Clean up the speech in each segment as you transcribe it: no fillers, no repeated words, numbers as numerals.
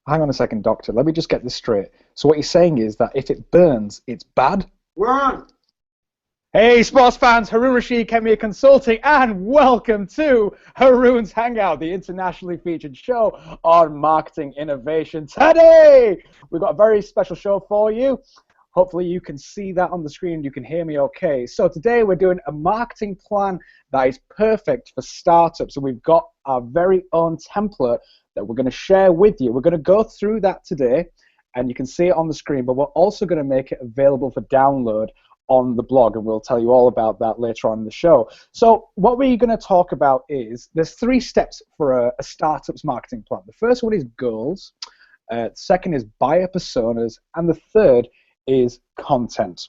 Hang on a second, doctor. Let me just get this straight. So what you're saying is that if it burns, it's bad? Run! Hey, sports fans, Haroon Rashid, Khemeia Consulting, and welcome to Haroon's Hangout, the internationally featured show on marketing innovation. Today, we've got a very special show for you. Hopefully you can see that on the screen, you can hear me okay. So today we're doing a marketing plan that is perfect for startups, and we've got our very own template that we're going to share with you. We're going to go through that today, and you can see it on the screen, but we're also going to make it available for download on the blog, and we'll tell you all about that later on in the show. So what we're going to talk about is there's 3 steps for a startup's marketing plan. The first one is goals, second is buyer personas, and the third is content.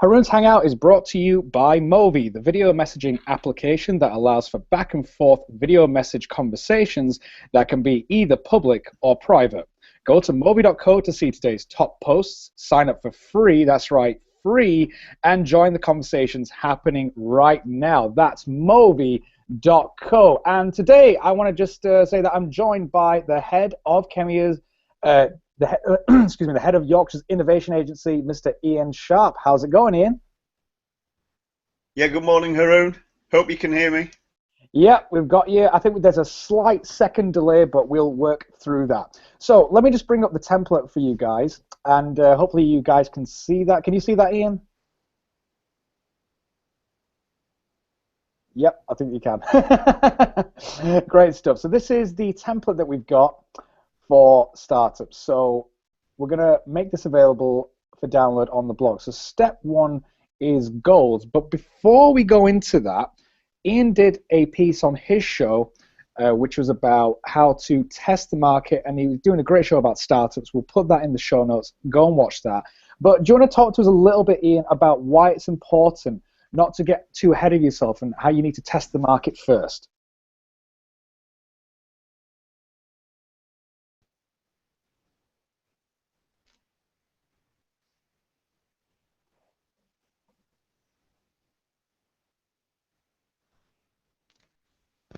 Haroon's Hangout is brought to you by Movi, the video messaging application that allows for back and forth video message conversations that can be either public or private. Go to movi.co to see today's top posts, sign up for free, that's right, free, and join the conversations happening right now. That's movi.co. And today I want to just say that I'm joined by the head of Khemeia's the head of Yorkshire's innovation agency, Mr. Ian Sharp. How's it going, Ian? Yeah, good morning, Haroon. Hope you can hear me. Yeah, we've got you. I think there's a slight second delay, but we'll work through that. So let me just bring up the template for you guys, and hopefully you guys can see that. Can you see that, Ian? Yep, I think you can. Great stuff. So this is the template that we've got for startups. So we're going to make this available for download on the blog. So step 1 is goals. But before we go into that, Ian did a piece on his show which was about how to test the market, and he was doing a great show about startups. We'll put that in the show notes. Go and watch that. But do you want to talk to us a little bit, Ian, about why it's important not to get too ahead of yourself and how you need to test the market first?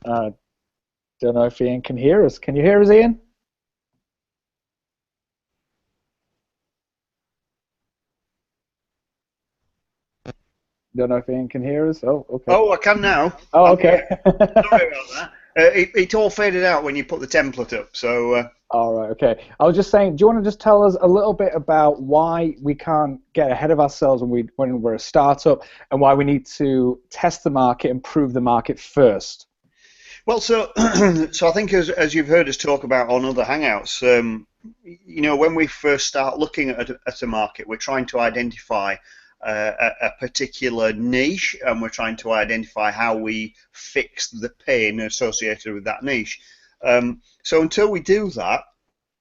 Don't know if Ian can hear us. Can you hear us, Ian? Don't know if Ian can hear us. Oh, okay. Oh, I can now. Oh, okay. Sorry about that. It all faded out when you put the template up, so... All right, okay. I was just saying, do you want to just tell us a little bit about why we can't get ahead of ourselves when we're a startup, and why we need to test the market and prove the market first? Well, so I think as you've heard us talk about on other Hangouts, you know, when we first start looking at a market, we're trying to identify a particular niche, and we're trying to identify how we fix the pain associated with that niche. So until we do that,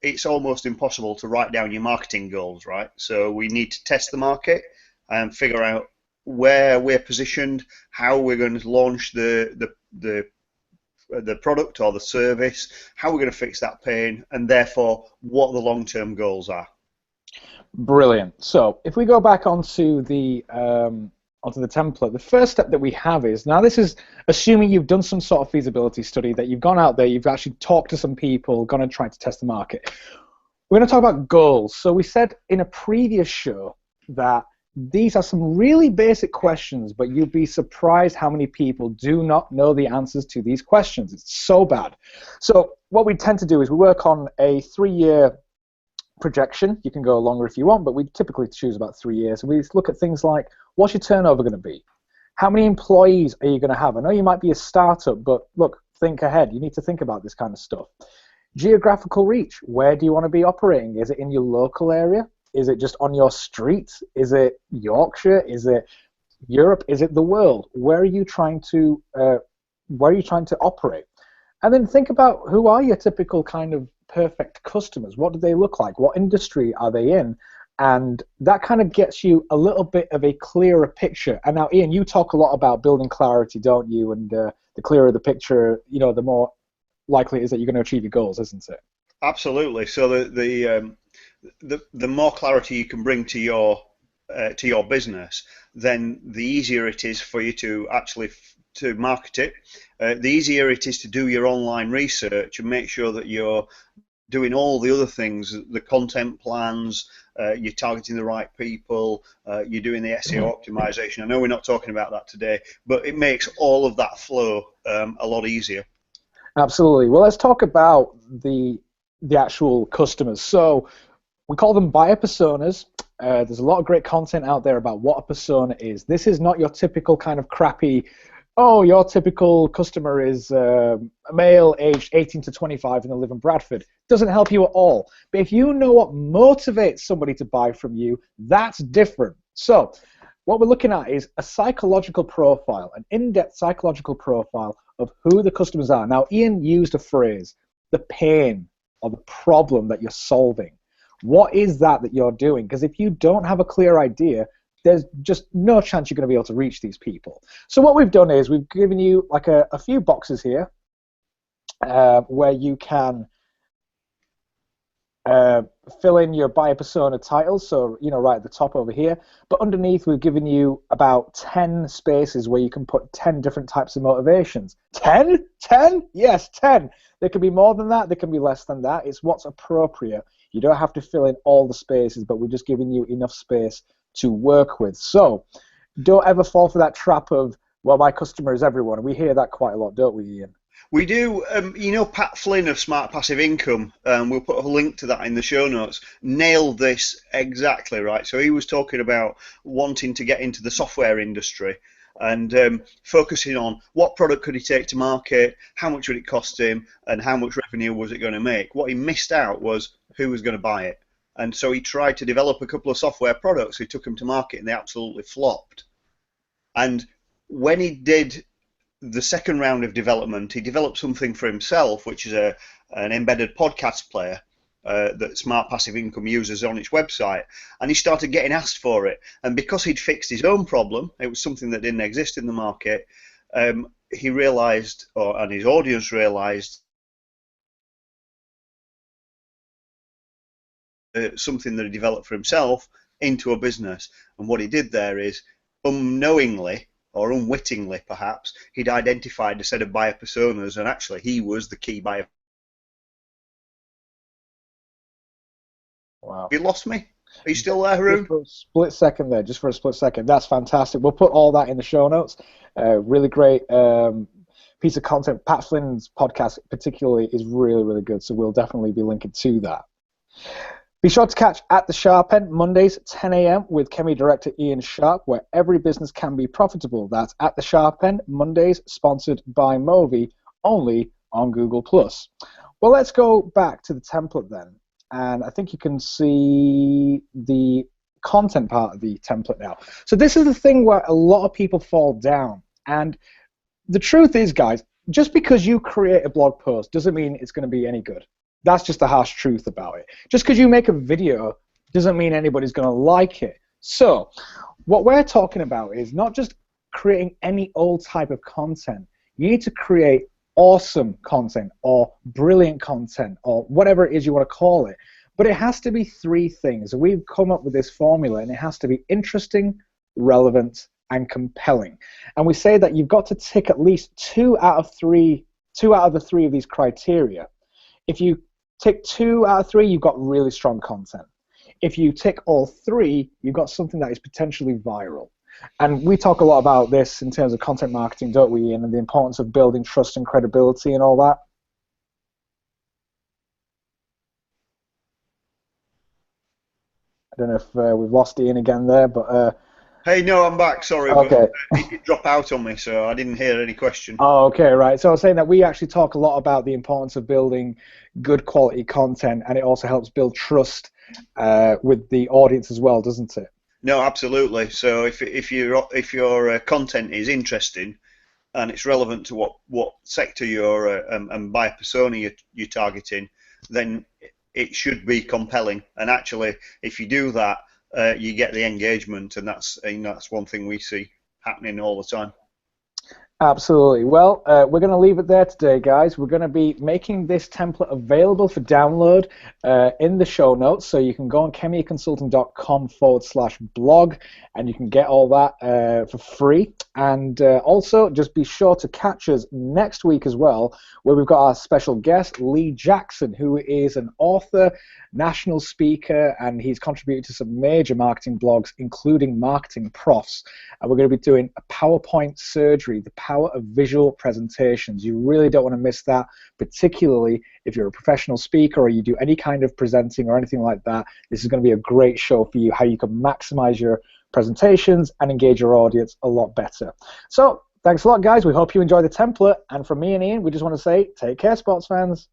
it's almost impossible to write down your marketing goals, right? So we need to test the market and figure out where we're positioned, how we're going to launch the product or the service, how we're going to fix that pain, and therefore what the long-term goals are. Brilliant. So if we go back onto the template, the first step that we have is, now this is assuming you've done some sort of feasibility study, that you've gone out there, you've actually talked to some people, gone and tried to test the market. We're going to talk about goals. So we said in a previous show that these are some really basic questions, but you'll be surprised how many people do not know the answers to these questions. It's so bad. So what we tend to do is we work on a 3-year projection. You can go longer if you want, but we typically choose about 3 years. We look at things like, what's your turnover going to be? How many employees are you going to have? I know you might be a startup, but look, think ahead. You need to think about this kind of stuff. Geographical reach. Where do you want to be operating? Is it in your local area? Is it just on your street? Is it Yorkshire? Is it Europe? Is it the world? Where are you trying to operate? And then think about, who are your typical kind of perfect customers? What do they look like? What industry are they in? And that kind of gets you a little bit of a clearer picture. And now, Ian, you talk a lot about building clarity, don't you? And the clearer the picture, you know, the more likely it is that you're going to achieve your goals, isn't it? Absolutely. So the more clarity you can bring to your business, then the easier it is for you to actually to market it. The easier it is to do your online research and make sure that you're doing all the other things, the content plans, you're targeting the right people, you're doing the SEO optimization. I know we're not talking about that today, but it makes all of that flow a lot easier. Absolutely. Well, let's talk about the actual customers. So we call them buyer personas. There's a lot of great content out there about what a persona is. This is not your typical kind of crappy, oh, your typical customer is a male aged 18 to 25 and they live in Bradford. Doesn't help you at all. But if you know what motivates somebody to buy from you, that's different. So what we're looking at is a psychological profile, an in-depth psychological profile of who the customers are. Now, Ian used a phrase, the pain or the problem that you're solving. What is that you're doing? Because if you don't have a clear idea, there's just no chance you're going to be able to reach these people. So what we've done is we've given you like a few boxes here where you can fill in your buyer persona titles, so right at the top over here, but underneath we've given you about 10 spaces where you can put 10 different types of motivations. 10? 10? Yes, 10. There can be more than that, there can be less than that. It's what's appropriate. You don't have to fill in all the spaces, but we're just giving you enough space to work with. So don't ever fall for that trap of, well, my customer is everyone. We hear that quite a lot, don't we, Ian? We do. Pat Flynn of Smart Passive Income, we'll put a link to that in the show notes, nailed this exactly right. So he was talking about wanting to get into the software industry and focusing on what product could he take to market, how much would it cost him, and how much revenue was it going to make. What he missed out was who was going to buy it. And so he tried to develop a couple of software products. He took them to market and they absolutely flopped. And when he did the second round of development, he developed something for himself, which is an embedded podcast player that Smart Passive Income uses on its website. And he started getting asked for it. And because he'd fixed his own problem, it was something that didn't exist in the market, he realized, and his audience realized, something that he developed for himself into a business. And what he did there is, unknowingly, or unwittingly perhaps, he'd identified a set of buyer personas, and actually he was the key buyer. Wow. Have you lost me? Are you still there, Haroon? Just for a split second there, just for a split second. That's fantastic. We'll put all that in the show notes. Really great piece of content. Pat Flynn's podcast particularly is really, really good, so we'll definitely be linking to that. Be sure to catch At the Sharp End, Mondays, 10 a.m. with Khemeia director Ian Sharp, where every business can be profitable. That's At the Sharp End, Mondays, sponsored by Movi, only on Google+. Well, let's go back to the template then. And I think you can see the content part of the template now. So this is the thing where a lot of people fall down. And the truth is, guys, just because you create a blog post doesn't mean it's going to be any good. That's just the harsh truth about it. Just because you make a video doesn't mean anybody's going to like it. So what we're talking about is not just creating any old type of content. You need to create awesome content or brilliant content or whatever it is you want to call it. But it has to be three things. We've come up with this formula, and it has to be interesting, relevant, and compelling. And we say that you've got to tick at least two out of the three of these criteria. If you tick 2 out of 3, you've got really strong content. If you tick all 3, you've got something that is potentially viral. And we talk a lot about this in terms of content marketing, don't we, Ian, and the importance of building trust and credibility and all that. I don't know if we've lost Ian again there, but... Hey, no, I'm back, sorry, okay. But it did drop out on me, so I didn't hear any question. Oh, okay, right. So I was saying that we actually talk a lot about the importance of building good quality content, and it also helps build trust with the audience as well, doesn't it? No, absolutely. So if your content is interesting and it's relevant to what sector you're and buyer persona you're targeting, then it should be compelling. And actually, if you do that, you get the engagement, and that's one thing we see happening all the time. Absolutely. Well, we're going to leave it there today, guys. We're going to be making this template available for download in the show notes. So you can go on khemeiaconsulting.com/blog and you can get all that for free. And also, just be sure to catch us next week as well, where we've got our special guest, Lee Jackson, who is an author, national speaker, and he's contributed to some major marketing blogs, including Marketing Profs. And we're going to be doing a PowerPoint surgery, the power of visual presentations. You really don't want to miss that, particularly if you're a professional speaker or you do any kind of presenting or anything like that. This is going to be a great show for you, how you can maximize your presentations and engage your audience a lot better. So thanks a lot, guys. We hope you enjoy the template. And from me and Ian, we just want to say, take care, sports fans.